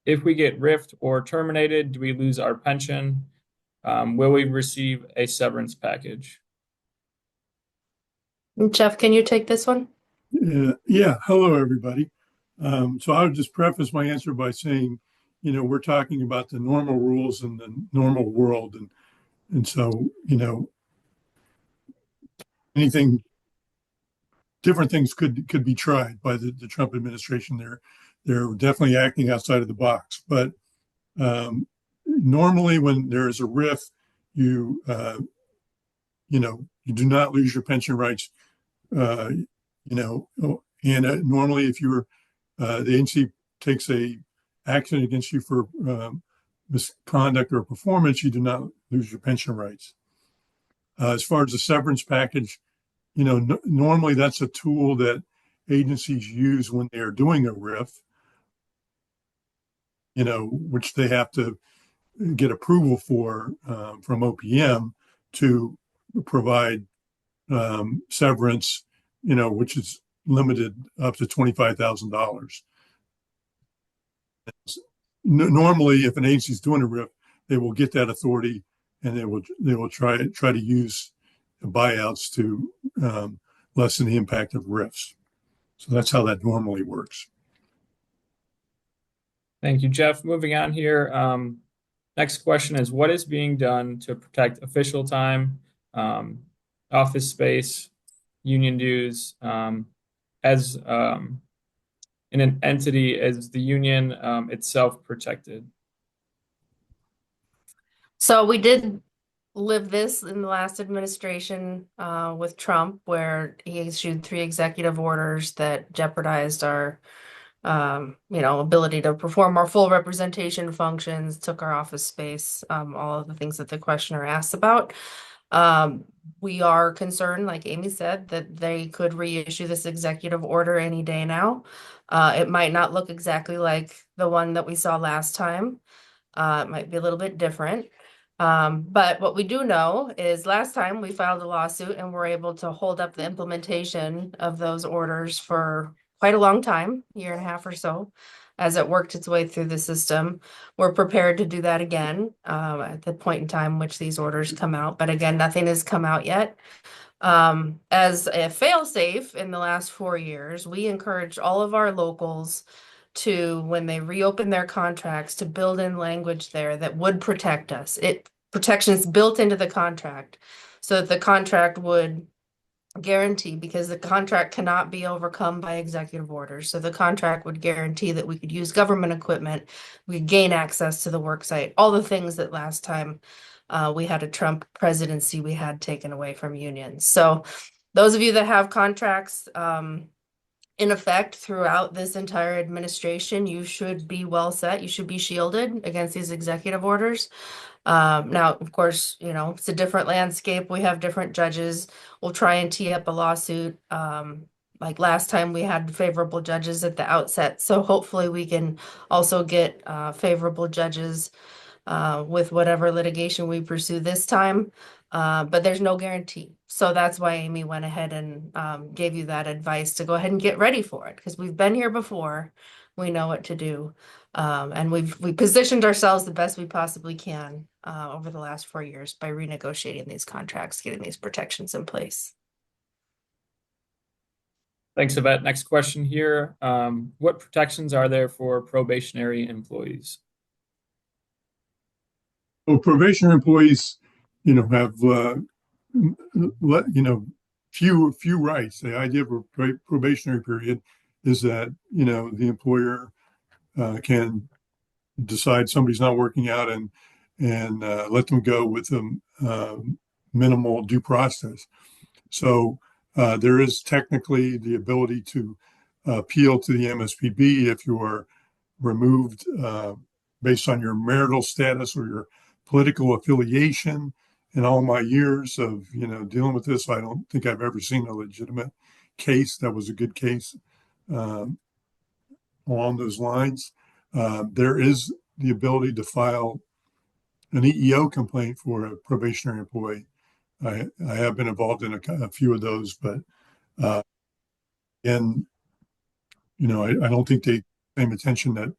If we get RIFed or terminated, do we lose our pension? Will we receive a severance package? Jeff, can you take this one? Yeah. Hello, everybody. So I'll just preface my answer by saying, we're talking about the normal rules in the normal world. And so, anything different things could be tried by the Trump administration. They're definitely acting outside of the box. But normally, when there is a RIF, you you do not lose your pension rights. And normally, if you're the agency takes a action against you for misconduct or performance, you do not lose your pension rights. As far as the severance package, normally that's a tool that agencies use when they are doing a RIF, which they have to get approval for from OPM to provide severance, which is limited up to $25,000. Normally, if an agency is doing a RIF, they will get that authority, and they will try to use buyouts to lessen the impact of RIFs. So that's how that normally works. Thank you, Jeff. Moving on here. Next question is, what is being done to protect official time, office space, union dues, as in an entity as the union itself protected? So we did live this in the last administration with Trump, where he issued 3 executive orders that jeopardized our ability to perform our full representation functions, took our office space, all of the things that the questioner asked about. We are concerned, like Amy said, that they could reissue this executive order any day now. It might not look exactly like the one that we saw last time. It might be a little bit different. But what we do know is last time we filed a lawsuit and were able to hold up the implementation of those orders for quite a long time, 1.5 years or so, as it worked its way through the system. We're prepared to do that again at the point in time which these orders come out. But again, nothing has come out yet. As a fail-safe in the last 4 years, we encouraged all of our locals to, when they reopen their contracts, to build in language there that would protect us. Protection is built into the contract so that the contract would guarantee, because the contract cannot be overcome by executive orders. So the contract would guarantee that we could use government equipment, we could gain access to the work site, all the things that last time we had a Trump presidency we had taken away from unions. So those of you that have contracts in effect throughout this entire administration, you should be well set. You should be shielded against these executive orders. Now, of course, it's a different landscape. We have different judges. We'll try and tee up a lawsuit. Like last time, we had favorable judges at the outset. So hopefully we can also get favorable judges with whatever litigation we pursue this time. But there's no guarantee. So that's why Amy went ahead and gave you that advice to go ahead and get ready for it, because we've been here before. We know what to do. And we positioned ourselves the best we possibly can over the last 4 years by renegotiating these contracts, getting these protections in place. Thanks, Yvette. Next question here. What protections are there for probationary employees? Well, probationary employees, have few rights. The idea of a probationary period is that the employer can decide somebody's not working out and let them go with minimal due process. So there is technically the ability to appeal to the MSPB if you are removed based on your marital status or your political affiliation. In all my years of dealing with this, I don't think I've ever seen a legitimate case that was a good case along those lines. There is the ability to file an EEO complaint for a probationary employee. I have been involved in a few of those, but I don't think they pay the same attention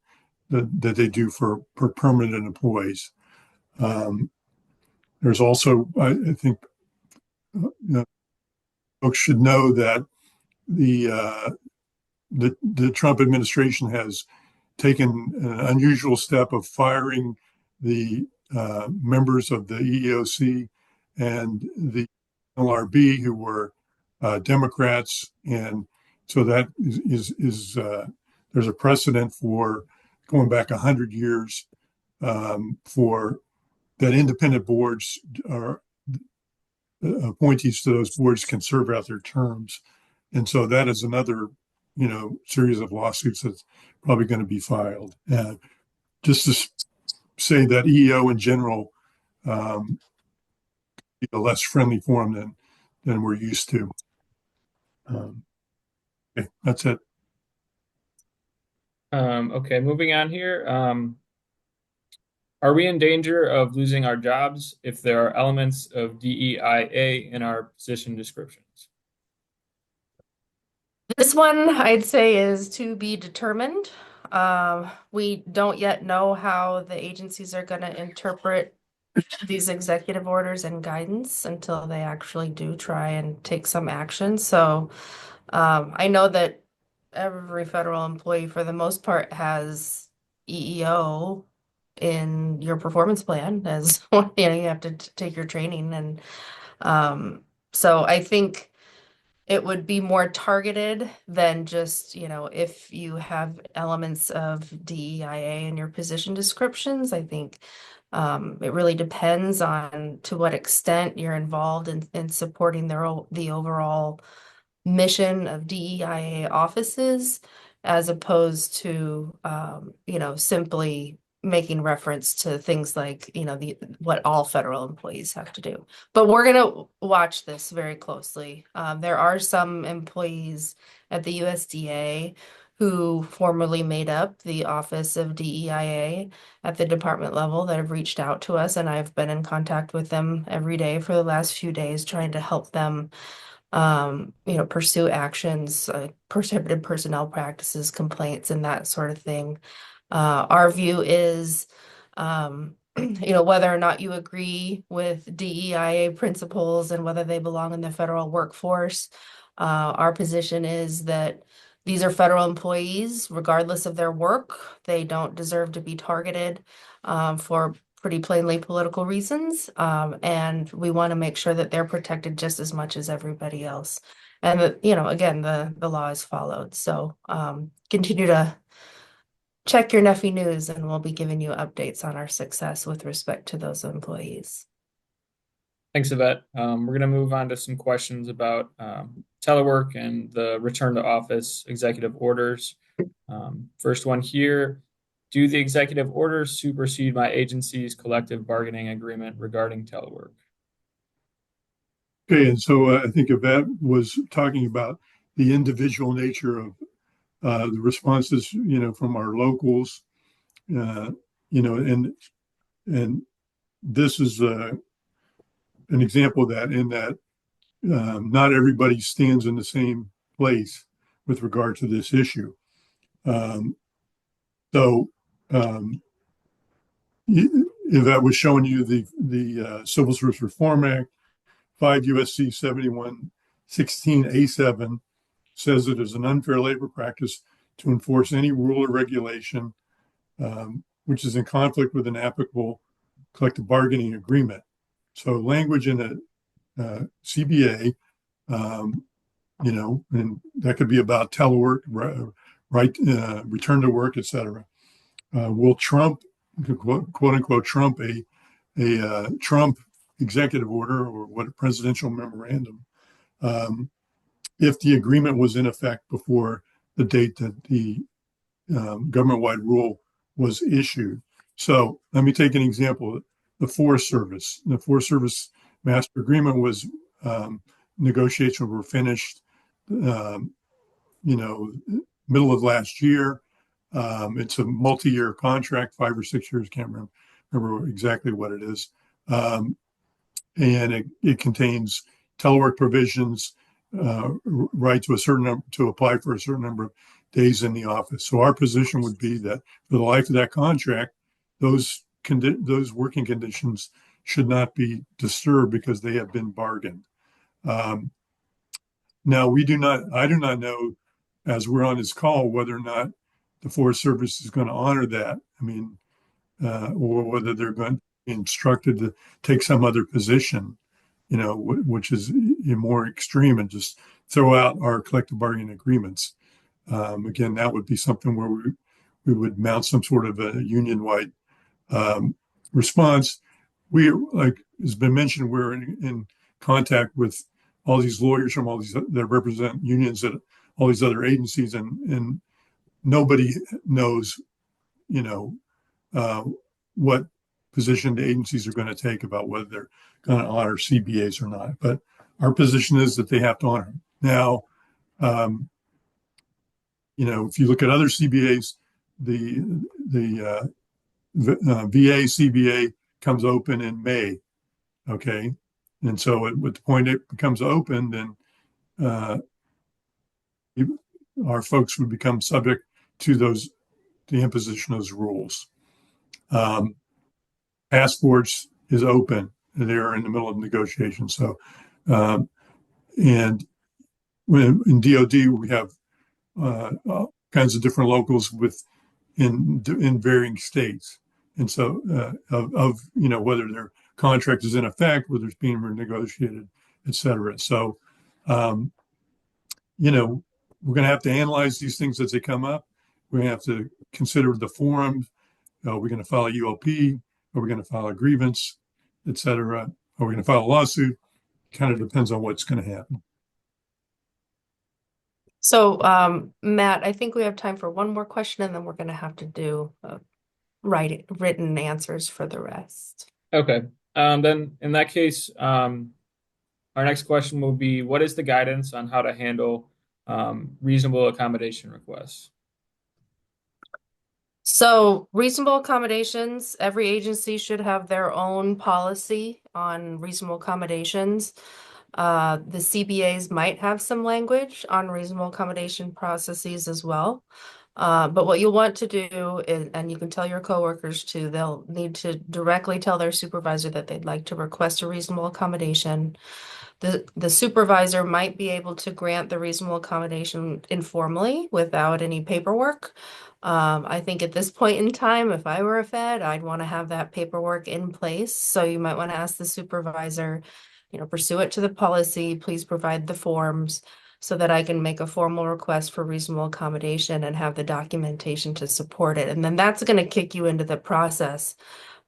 that they do for permanent employees. There's also, I think, folks should know that the Trump administration has taken an unusual step of firing the members of the EEOC and the LRB who were Democrats, and so that is there's a precedent for going back 100 years for that independent boards are appointees to those boards can serve out their terms, and so that is another series of lawsuits that's probably going to be filed. Just to say that EEO in general be a less friendly forum than we're used to. Okay, that's it. Okay, moving on here. Are we in danger of losing our jobs if there are elements of DEIA in our position descriptions? This one I'd say is to be determined. We don't yet know how the agencies are going to interpret these executive orders and guidance until they actually do try and take some action. So I know that every federal employee, for the most part, has EEO in your performance plan as you have to take your training. And so I think it would be more targeted than just, if you have elements of DEIA in your position descriptions. I think it really depends on to what extent you're involved in supporting the overall mission of DEIA offices, as opposed to simply making reference to things like what all federal employees have to do. But we're going to watch this very closely. There are some employees at the USDA who formerly made up the Office of DEIA at the department level that have reached out to us, and I've been in contact with them every day for the last few days, trying to help them pursue actions, prohibited personnel practices, complaints, and that sort of thing. Our view is, whether or not you agree with DEIA principles and whether they belong in the federal workforce, our position is that these are federal employees, regardless of their work. They don't deserve to be targeted for pretty plainly political reasons. And we want to make sure that they're protected just as much as everybody else. And that, again, the law is followed. So continue to check your NFFE news, and we'll be giving you updates on our success with respect to those employees. Thanks, Yvette. We're going to move on to some questions about telework and the return to office executive orders. First one here. Do the executive orders supersede my agency's collective bargaining agreement regarding telework? Okay, and so I think Yvette was talking about the individual nature of the responses, from our locals, and this is an example of that, in that not everybody stands in the same place with regard to this issue. Yvette was showing you the Civil Service Reform Act, 5 USC 7116A7 says it is an unfair labor practice to enforce any rule or regulation which is in conflict with an applicable collective bargaining agreement. So language in a CBA, and that could be about telework, return to work, etc. Will trump, quote unquote, trump a Trump executive order or what a presidential memorandum if the agreement was in effect before the date that the government-wide rule was issued. So let me take an example. The Forest Service. The Forest Service master agreement was negotiations were finished, middle of last year. It's a multi-year contract, 5 or 6 years. Can't remember exactly what it is. And it contains telework provisions, right to apply for a certain number of days in the office. So our position would be that for the life of that contract, those working conditions should not be disturbed because they have been bargained. Now I do not know, as we're on this call, whether or not the Forest Service is going to honor that. I mean, or whether they're going to be instructed to take some other position. which is more extreme, and just throw out our collective bargaining agreements. Again, that would be something where we would mount some sort of a union-wide response. We, like has been mentioned, we're in contact with all these lawyers from all these that represent unions at all these other agencies, and nobody knows, uh, what position the agencies are going to take about whether they're going to honor CBAs or not. But our position is that they have to honor them. Now, if you look at other CBAs, the VA CBA comes open in May. Okay. And so at the point it becomes open, then our folks would become subject to the imposition of those rules. Passports is open. They're in the middle of negotiations. So, and when in DOD, we have all kinds of different locals in varying states. And so whether their contract is in effect, whether it's being renegotiated, et cetera. So, we're going to have to analyze these things as they come up. We're going to have to consider the forum. Are we going to file a ULP? Are we going to file a grievance, et cetera? Are we going to file a lawsuit? Kind of depends on what's going to happen. So, Matt, I think we have time for one more question, and then we're going to have to do written answers for the rest. Okay. Then in that case, our next question will be, what is the guidance on how to handle reasonable accommodation requests? So reasonable accommodations, every agency should have their own policy on reasonable accommodations. The CBAs might have some language on reasonable accommodation processes as well. But what you'll want to do is, and you can tell your coworkers too, they'll need to directly tell their supervisor that they'd like to request a reasonable accommodation. The supervisor might be able to grant the reasonable accommodation informally without any paperwork. I think at this point in time, if I were a Fed, I'd want to have that paperwork in place. So you might want to ask the supervisor, pursuant to the policy, please provide the forms so that I can make a formal request for reasonable accommodation and have the documentation to support it. And then that's going to kick you into the process.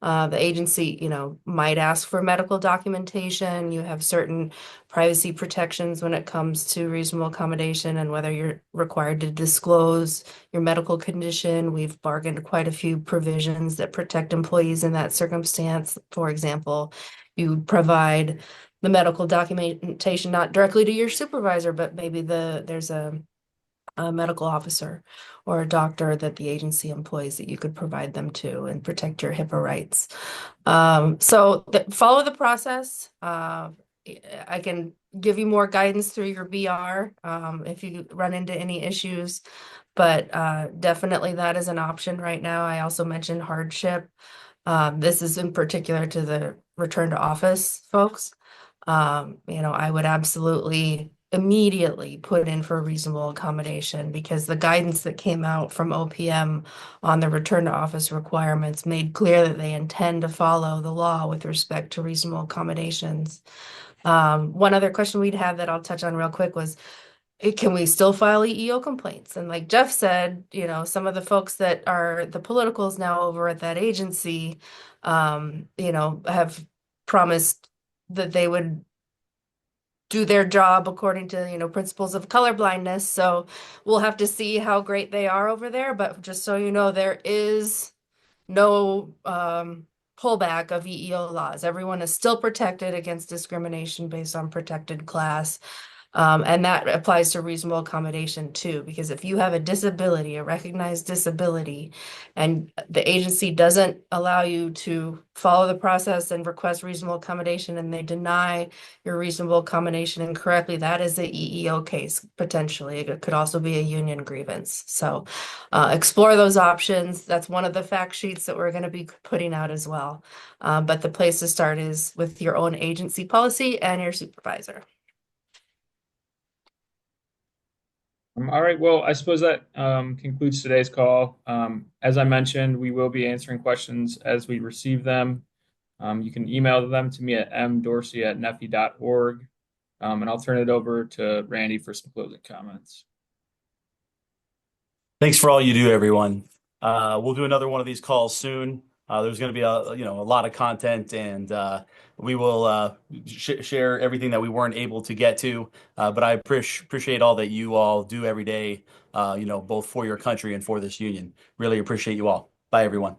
The agency, might ask for medical documentation. You have certain privacy protections when it comes to reasonable accommodation and whether you're required to disclose your medical condition. We've bargained quite a few provisions that protect employees in that circumstance. For example, you provide the medical documentation not directly to your supervisor, but maybe there's a medical officer or a doctor that the agency employs that you could provide them to and protect your HIPAA rights. So follow the process. I can give you more guidance through your BR if you run into any issues, but definitely that is an option right now. I also mentioned hardship. This is in particular to the return to office folks. I would absolutely immediately put in for reasonable accommodation because the guidance that came out from OPM on the return to office requirements made clear that they intend to follow the law with respect to reasonable accommodations. One other question we'd have that I'll touch on real quick was, can we still file EEO complaints? And like Jeff said, some of the folks that are the politicals now over at that agency, have promised that they would do their job according to, principles of colorblindness. So we'll have to see how great they are over there. But just so you know, there is no pullback of EEO laws. Everyone is still protected against discrimination based on protected class. And that applies to reasonable accommodation too, because if you have a disability, a recognized disability, and the agency doesn't allow you to follow the process and request reasonable accommodation and they deny your reasonable accommodation incorrectly, that is a EEO case potentially. It could also be a union grievance. So explore those options. That's one of the fact sheets that we're going to be putting out as well. But the place to start is with your own agency policy and your supervisor. All right. Well, I suppose that concludes today's call. As I mentioned, we will be answering questions as we receive them. You can email them to me at mdorsey@neffe.org. And I'll turn it over to Randy for some closing comments. Thanks for all you do, everyone. We'll do another one of these calls soon. There's going to be a lot of content, and we will share everything that we weren't able to get to. But I appreciate all that you all do every day, both for your country and for this union. Really appreciate you all. Bye, everyone.